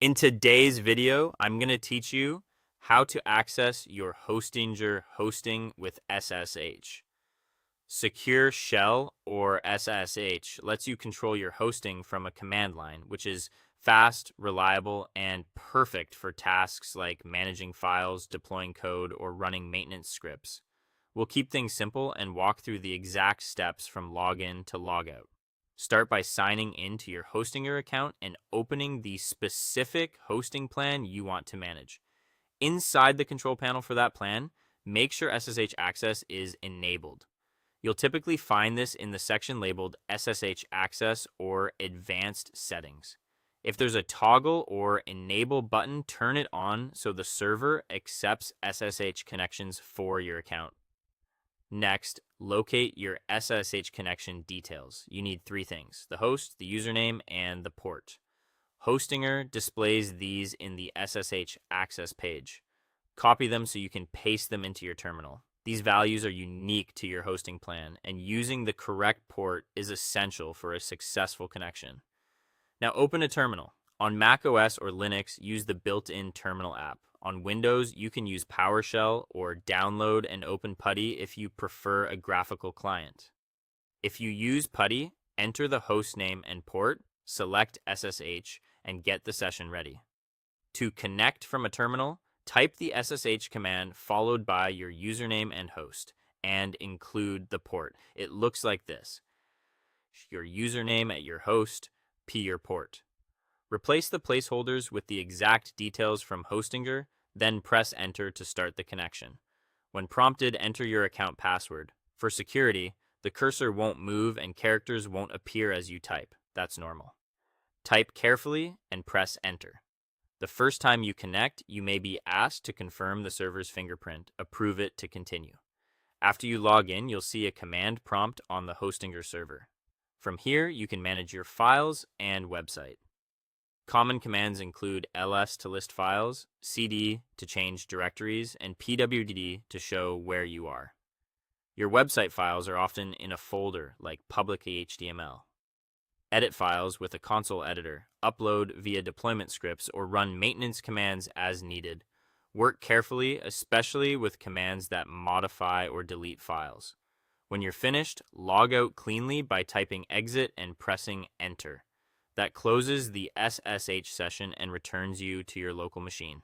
In today's video, I'm going to teach you how to access your Hostinger hosting with SSH. Secure Shell, or SSH, lets you control your hosting from a command line, which is fast, reliable, and perfect for tasks like managing files, deploying code, or running maintenance scripts. We'll keep things simple and walk through the exact steps from login to logout. Start by signing into your Hostinger account and opening the specific hosting plan you want to manage. Inside the control panel for that plan, make sure SSH access is enabled. You'll typically find this in the section labeled SSH Access or Advanced Settings. If there's a toggle or enable button, turn it on so the server accepts SSH connections for your account. Next, locate your SSH connection details. You need three things: the host, the username, and the port. Hostinger displays these in the SSH access page. Copy them so you can paste them into your terminal. These values are unique to your hosting plan, and using the correct port is essential for a successful connection. Now open a terminal. On Mac OS or Linux, use the built-in terminal app. On Windows, you can use PowerShell or download and open PuTTY if you prefer a graphical client. If you use PuTTY, enter the host name and port, select SSH, and get the session ready. To connect from a terminal, type the SSH command followed by your username and host, and include the port. It looks like this: your username at your host, P your port. Replace the placeholders with the exact details from Hostinger, then press enter to start the connection. When prompted, enter your account password. For security, the cursor won't move and characters won't appear as you type. That's normal. Type carefully and press enter. The first time you connect, you may be asked to confirm the server's fingerprint. Approve it to continue. After you log in, you'll see a command prompt on the Hostinger server. From here, you can manage your files and website. Common commands include ls to list files, cd to change directories, and pwd to show where you are. Your website files are often in a folder like public HTML. Edit files with a console editor, upload via deployment scripts, or run maintenance commands as needed. Work carefully, especially with commands that modify or delete files. When you're finished, log out cleanly by typing exit and pressing enter. That closes the SSH session and returns you to your local machine.